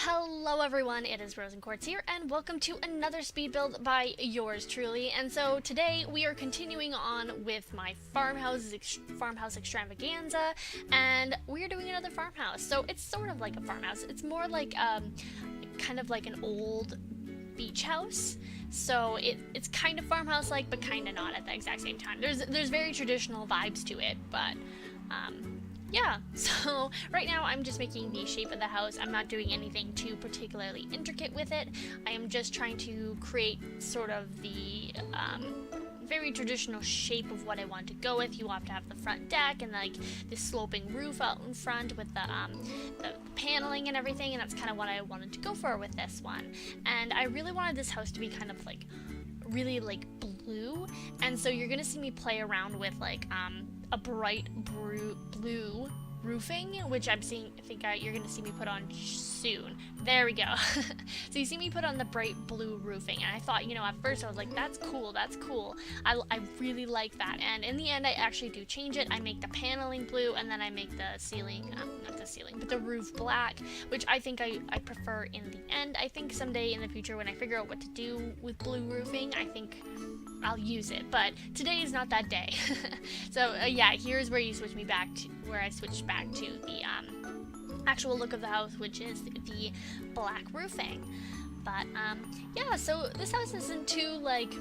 Hello everyone, it is RosinQuartz here, and welcome to another speed build by yours truly. And so today we are continuing on with my farmhouse extravaganza, and we are doing another farmhouse. So it's sort of like a farmhouse. It's more like kind of like an old beach house. So it's kind of farmhouse-like, but kind of not at the exact same time. There's very traditional vibes to it, but yeah, so right now I'm just making the shape of the house. I'm not doing anything too particularly intricate with it. I am just trying to create sort of the very traditional shape of what I want to go with. You have to have the front deck and like this sloping roof out in front with the paneling and everything, and that's kind of what I wanted to go for with this one. And I really wanted this house to be kind of like really like blue, and so you're gonna see me play around with like a bright blue roofing, which I think you're gonna see me put on soon. There we go. So you see me put on the bright blue roofing, and I thought, you know, at first I was like, that's cool, I really like that. And in the end I actually do change it. I make the paneling blue, and then I make the ceiling, not the ceiling, but the roof black, which I think I prefer in the end. I think someday in the future when I figure out what to do with blue roofing, I think I'll use it, but today is not that day. So yeah, here's where you switch me back to where I switched back to the actual look of the house, which is the black roofing. But yeah, so this house isn't too like,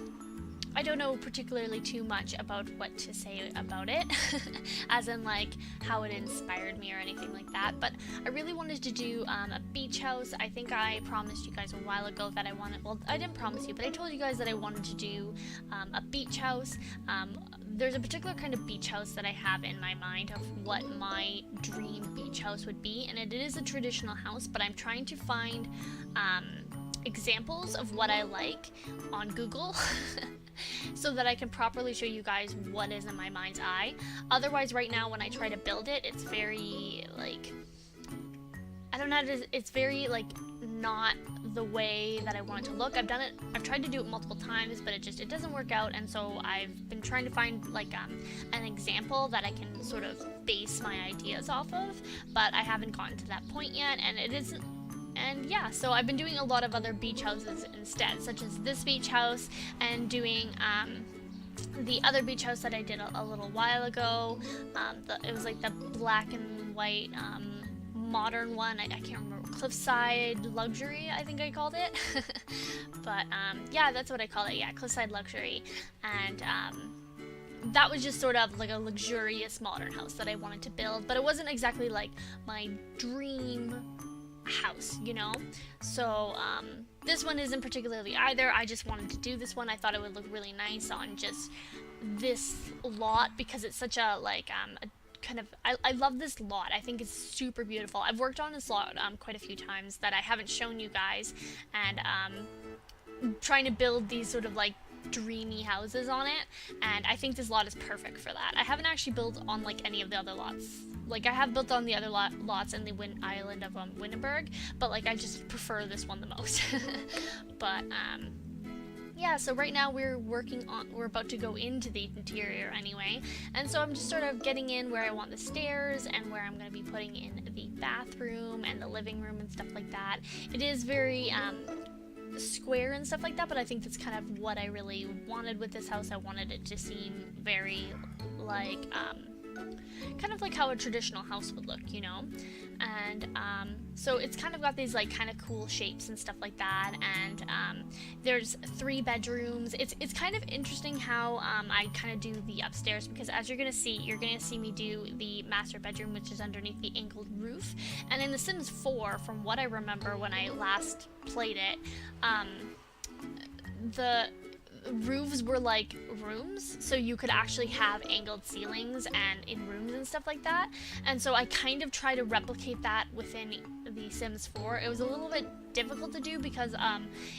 I don't know particularly too much about what to say about it, as in like how it inspired me or anything like that, but I really wanted to do a beach house. I think I promised you guys a while ago that I wanted, well, I didn't promise you, but I told you guys that I wanted to do a beach house. There's a particular kind of beach house that I have in my mind of what my dream beach house would be, and it is a traditional house, but I'm trying to find examples of what I like on Google so that I can properly show you guys what is in my mind's eye. Otherwise, right now when I try to build it, it's very like, I don't know, it's very like not the way that I want it to look. I've tried to do it multiple times, but it doesn't work out, and so I've been trying to find like an example that I can sort of base my ideas off of, but I haven't gotten to that point yet, and it isn't. And yeah, so I've been doing a lot of other beach houses instead, such as this beach house, and doing the other beach house that I did a little while ago. It was like the black and white modern one. I can't remember, Cliffside Luxury, I think I called it. But yeah, that's what I call it. Yeah, Cliffside Luxury. And that was just sort of like a luxurious modern house that I wanted to build, but it wasn't exactly like my dream house, you know? So this one isn't particularly either. I just wanted to do this one. I thought it would look really nice on just this lot because it's such a like a kind of, I love this lot. I think it's super beautiful. I've worked on this lot quite a few times that I haven't shown you guys, and trying to build these sort of like dreamy houses on it, and I think this lot is perfect for that. I haven't actually built on like any of the other lots. Like I have built on the other lots in the island of Winterberg, but like I just prefer this one the most. But yeah, so right now we're about to go into the interior anyway, and so I'm just sort of getting in where I want the stairs and where I'm going to be putting in the bathroom and the living room and stuff like that. It is very square and stuff like that, but I think that's kind of what I really wanted with this house. I wanted it to seem very like kind of like how a traditional house would look, you know? And so it's kind of got these like kind of cool shapes and stuff like that, and there's 3 bedrooms. It's kind of interesting how I kind of do the upstairs, because as you're gonna see me do the master bedroom, which is underneath the angled roof. And in The Sims 4, from what I remember when I last played it, the roofs were like rooms, so you could actually have angled ceilings and in rooms and stuff like that. And so I kind of try to replicate that within The Sims 4. It was a little bit difficult to do because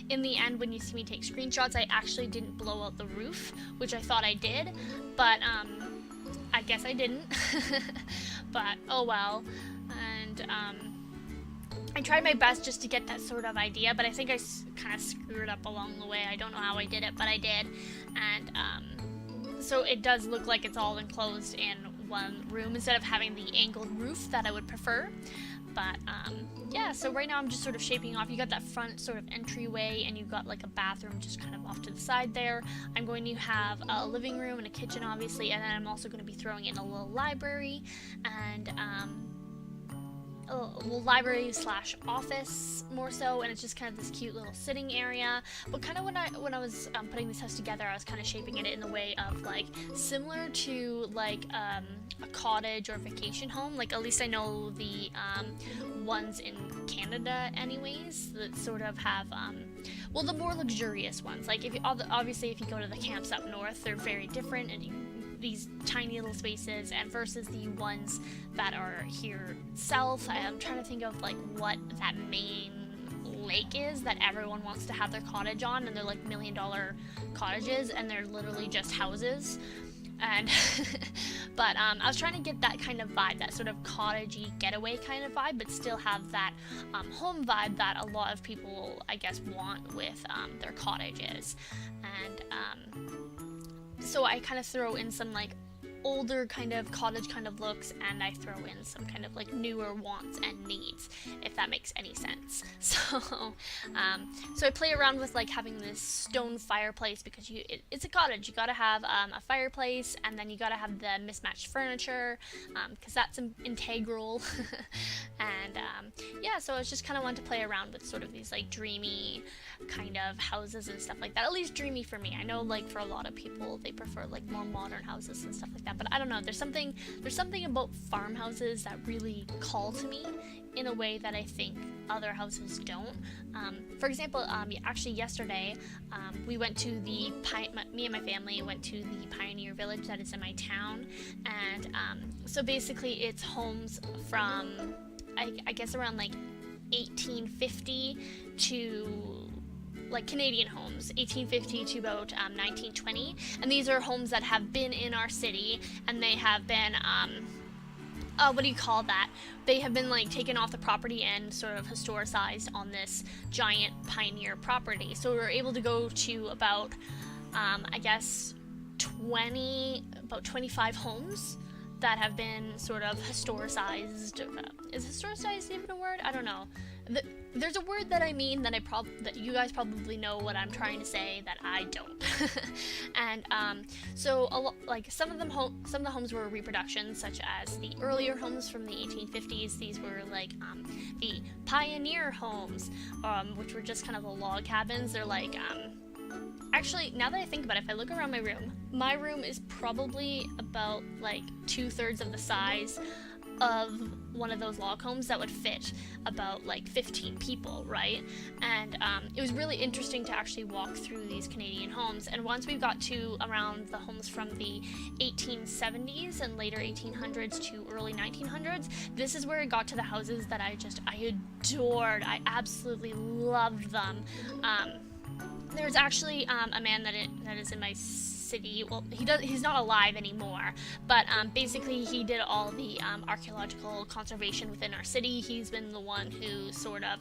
in the end, when you see me take screenshots, I actually didn't blow out the roof, which I thought I did, but I guess I didn't. But oh well. And I tried my best just to get that sort of idea, but I think I kind of screwed up along the way. I don't know how I did it, but I did. And so it does look like it's all enclosed in one room instead of having the angled roof that I would prefer. But yeah, yeah, so right now I'm just sort of shaping off. You got that front sort of entryway, and you've got like a bathroom just kind of off to the side there. I'm going to have a living room and a kitchen, obviously, and then I'm also going to be throwing in a little library and library slash office more so, and it's just kind of this cute little sitting area. But kind of when I was putting this house together, I was kind of shaping it in the way of like similar to like a cottage or vacation home. Like, at least I know the ones in Canada anyways that sort of have well, the more luxurious ones. Like, if you, obviously if you go to the camps up north, they're very different, and these tiny little spaces, and versus the ones that are here south. I'm trying to think of like what that main lake is that everyone wants to have their cottage on, and they're like $1 million cottages, and they're literally just houses. And but I was trying to get that kind of vibe, that sort of cottagey getaway kind of vibe, but still have that home vibe that a lot of people, I guess, want with their cottages. And so I kind of throw in some like older kind of cottage kind of looks, and I throw in some kind of like newer wants and needs, if that makes any sense. So so I play around with like having this stone fireplace, because it's a cottage, you gotta have a fireplace, and then you gotta have the mismatched furniture, because that's integral. And yeah, so I just kind of wanted to play around with sort of these like dreamy kind of houses and stuff like that. At least dreamy for me. I know like for a lot of people they prefer like more modern houses and stuff like that, but I don't know, there's something about farmhouses that really call to me in a way that I think other houses don't. For example, actually yesterday we went to me and my family went to the Pioneer Village that is in my town, and so basically it's homes from I guess around like 1850 to like Canadian homes, 1850 to about 1920, and these are homes that have been in our city, and they have been what do you call that? They have been like taken off the property and sort of historicized on this giant pioneer property. So we were able to go to about I guess 25 homes that have been sort of historicized. Is historicized even a word? I don't know. There's a word that I mean that that you guys probably know what I'm trying to say that I don't. And so like some of the homes were reproductions, such as the earlier homes from the 1850s. These were like the pioneer homes, which were just kind of the log cabins. They're like actually, now that I think about it, if I look around my room is probably about like 2/3 of the size of one of those log homes that would fit about like 15 people, right? And it was really interesting to actually walk through these Canadian homes. And once we got to around the homes from the 1870s and later 1800s to early 1900s, this is where it got to the houses that I adored. I absolutely loved them. There's actually a man that is in my city. Well, he's not alive anymore, but basically he did all the archaeological conservation within our city. He's been the one who sort of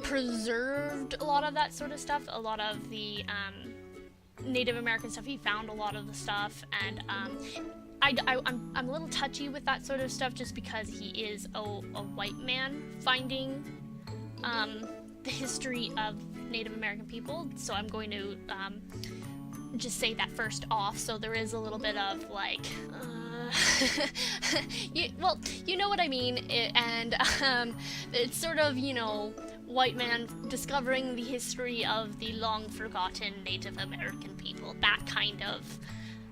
preserved a lot of that sort of stuff, a lot of the Native American stuff. He found a lot of the stuff, and I'm a little touchy with that sort of stuff, just because he is a white man finding the history of Native American people, so I'm going to just say that first off. So there is a little bit of like you know what I mean. And it's sort of, you know, white man discovering the history of the long forgotten Native American people, that kind of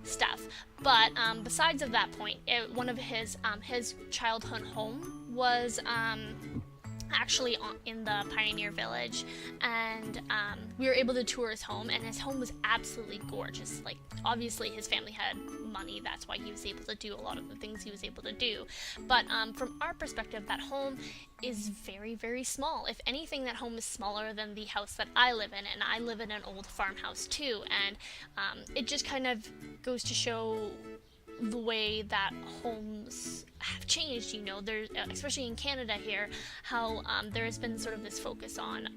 stuff. But besides of that point, one of his childhood home was actually in the Pioneer Village, and we were able to tour his home, and his home was absolutely gorgeous. Like, obviously his family had money, that's why he was able to do a lot of the things he was able to do. But from our perspective, that home is very, very small. If anything, that home is smaller than the house that I live in, and I live in an old farmhouse too, and it just kind of goes to show the way that homes have changed, you know. There's, especially in Canada here, how there has been sort of this focus on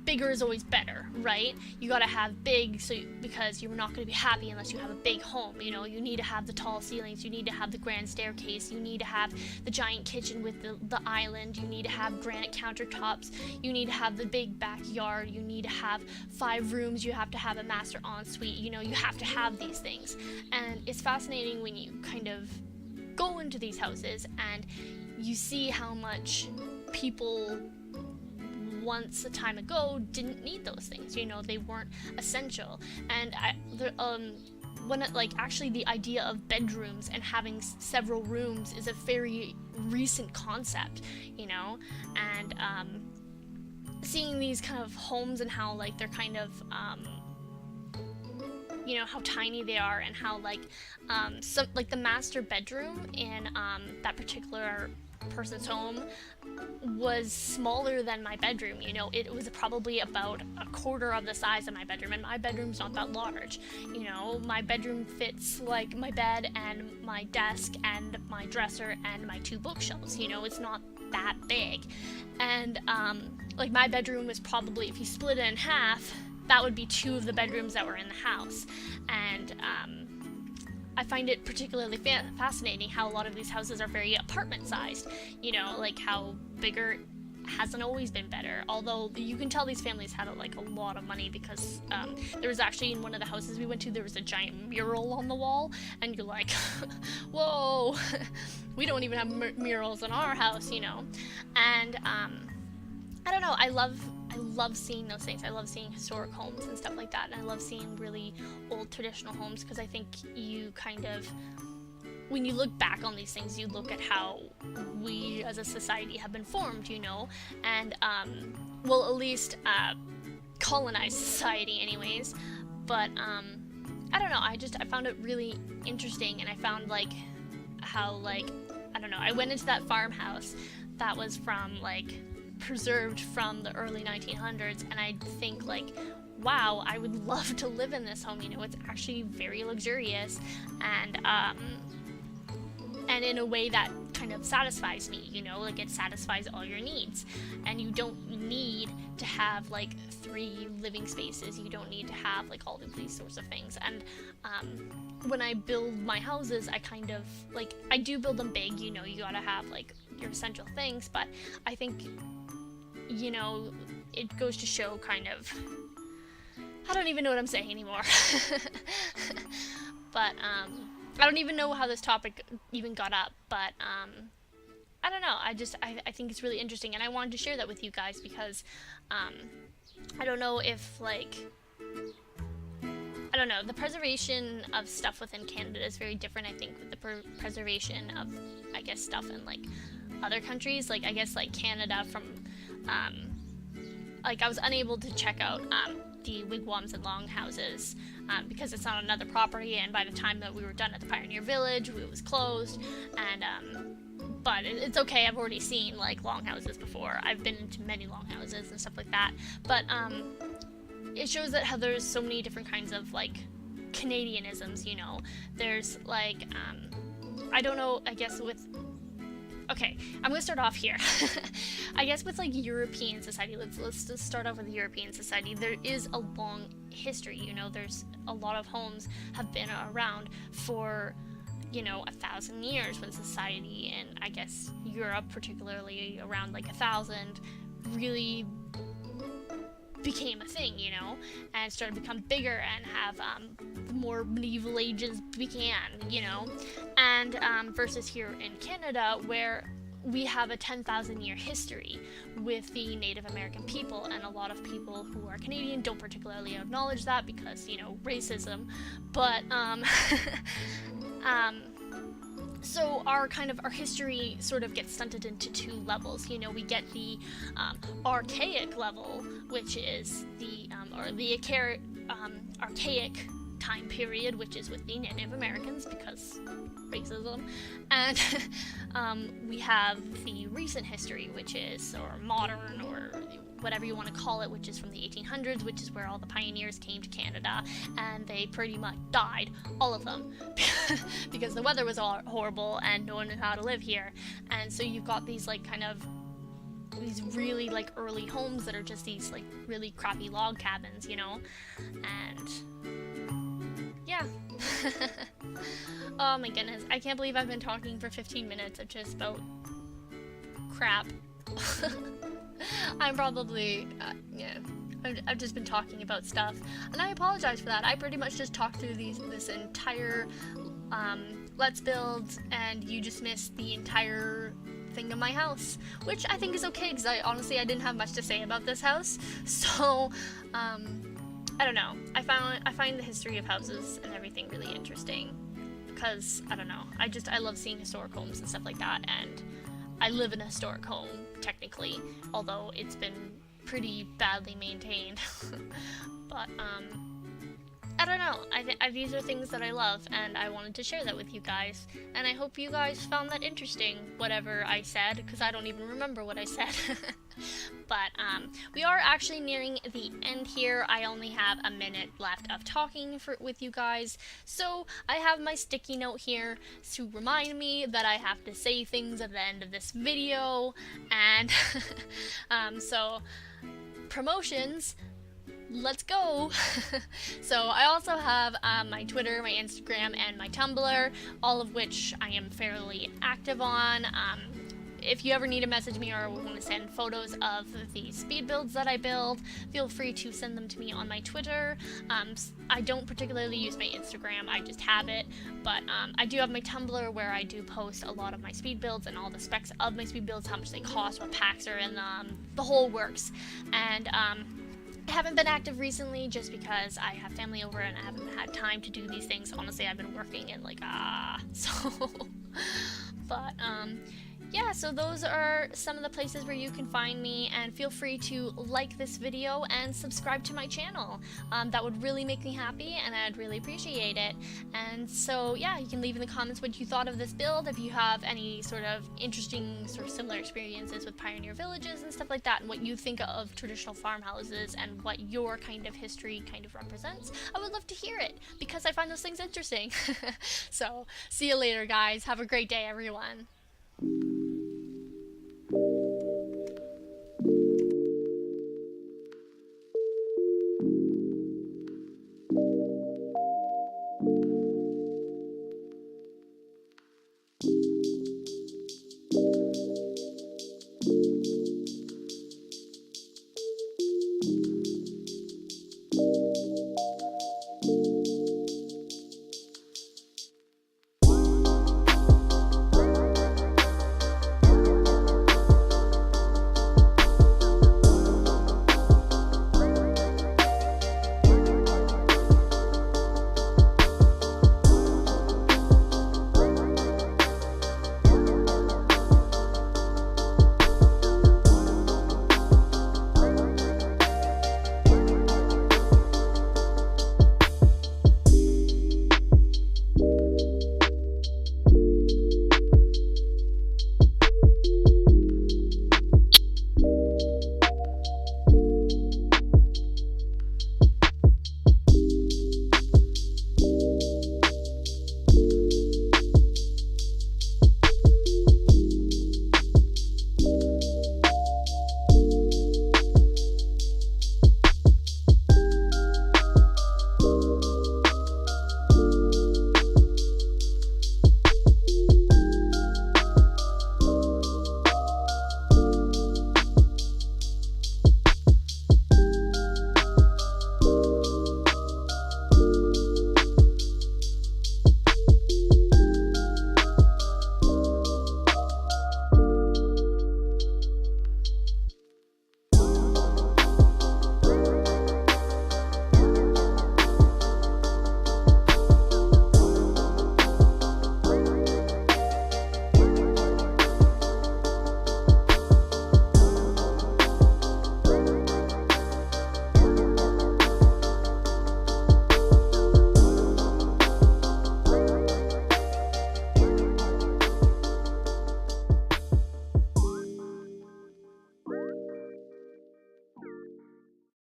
bigger is always better, right? You gotta have big, because you're not gonna be happy unless you have a big home. You know, you need to have the tall ceilings, you need to have the grand staircase, you need to have the giant kitchen with the island, you need to have granite countertops, you need to have the big backyard, you need to have 5 rooms, you have to have a master ensuite. You know, you have to have these things. And it's fascinating when you kind of go into these houses and you see how much people once a time ago didn't need those things. You know, they weren't essential. And actually the idea of bedrooms and having several rooms is a very recent concept, you know. And seeing these kind of homes and how like they're kind of you know, how tiny they are, and how like the master bedroom in that particular person's home was smaller than my bedroom. You know, it was probably about a quarter of the size of my bedroom, and my bedroom's not that large. You know, my bedroom fits like my bed and my desk and my dresser and my 2 bookshelves. You know, it's not that big. And like my bedroom was probably, if you split it in half, that would be 2 of the bedrooms that were in the house. And I find it particularly fascinating how a lot of these houses are very apartment sized. You know, like how bigger hasn't always been better. Although you can tell these families had like a lot of money, because there was actually, in one of the houses we went to, there was a giant mural on the wall, and you're like, whoa, we don't even have murals in our house, you know. And I don't know, I love seeing those things. I love seeing historic homes and stuff like that, and I love seeing really old traditional homes, because I think you kind of, when you look back on these things, you look at how we as a society have been formed, you know, and well, at least colonized society anyways. But I don't know, I found it really interesting, and I found like how, like, I don't know, I went into that farmhouse that was from like preserved from the early 1900s, and I think like, wow, I would love to live in this home. You know, it's actually very luxurious, and in a way that kind of satisfies me, you know, like it satisfies all your needs. And you don't need to have like 3 living spaces, you don't need to have like all of these sorts of things. And when I build my houses, I kind of like, I do build them big, you know, you gotta have like your essential things, but I think, you know, it goes to show kind of, I don't even know what I'm saying anymore. But I don't even know how this topic even got up, but I don't know, I think it's really interesting, and I wanted to share that with you guys, because I don't know if like, I don't know, the preservation of stuff within Canada is very different, I think, with the preservation of, I guess, stuff in like other countries. Like, I guess like Canada, from like I was unable to check out the wigwams and longhouses because it's on another property, and by the time that we were done at the Pioneer Village, it was closed. And but it's okay, I've already seen like longhouses before. I've been into many longhouses and stuff like that. But it shows that how there's so many different kinds of like Canadianisms, you know. There's like I don't know, I guess with, okay, I'm gonna start off here. I guess with like European society, let's just start off with European society. There is a long history, you know. There's a lot of homes have been around for, you know, 1,000 years, when society in, I guess, Europe, particularly around like 1,000, really became a thing, you know, and started to become bigger and have the more medieval ages began, you know. And versus here in Canada, where we have a 10,000 year history with the Native American people, and a lot of people who are Canadian don't particularly acknowledge that because, you know, racism. But so our history sort of gets stunted into 2 levels. You know, we get the archaic level, which is the archaic time period, which is with the Native Americans because racism, and we have the recent history, which is, or modern, or whatever you want to call it, which is from the 1800s, which is where all the pioneers came to Canada, and they pretty much died, all of them, because the weather was all horrible and no one knew how to live here. And so you've got these like kind of these really like early homes that are just these like really crappy log cabins, you know? And yeah. Oh my goodness, I can't believe I've been talking for 15 minutes of just about crap. I'm probably, yeah, I've just been talking about stuff, and I apologize for that. I pretty much just talked through this entire Let's Build, and you just missed the entire thing of my house, which I think is okay, because I didn't have much to say about this house, so, I don't know. I find the history of houses and everything really interesting, because, I don't know, I love seeing historic homes and stuff like that, and I live in a historic home, technically, although it's been pretty badly maintained. But, I don't know. These are things that I love, and I wanted to share that with you guys. And I hope you guys found that interesting, whatever I said, because I don't even remember what I said. But, we are actually nearing the end here. I only have a minute left of talking with you guys. So, I have my sticky note here to remind me that I have to say things at the end of this video. And, so, promotions. Let's go! So I also have my Twitter, my Instagram, and my Tumblr, all of which I am fairly active on. If you ever need to message me or want to send photos of the speed builds that I build, feel free to send them to me on my Twitter. I don't particularly use my Instagram, I just have it, but I do have my Tumblr where I do post a lot of my speed builds and all the specs of my speed builds, how much they cost, what packs are in them, the whole works. And I haven't been active recently just because I have family over and I haven't had time to do these things. Honestly, I've been working and like, so, but, yeah, so those are some of the places where you can find me, and feel free to like this video and subscribe to my channel. That would really make me happy, and I'd really appreciate it. And so, yeah, you can leave in the comments what you thought of this build, if you have any sort of interesting, sort of similar experiences with pioneer villages and stuff like that, and what you think of traditional farmhouses and what your kind of history kind of represents. I would love to hear it, because I find those things interesting. So, see you later, guys. Have a great day, everyone.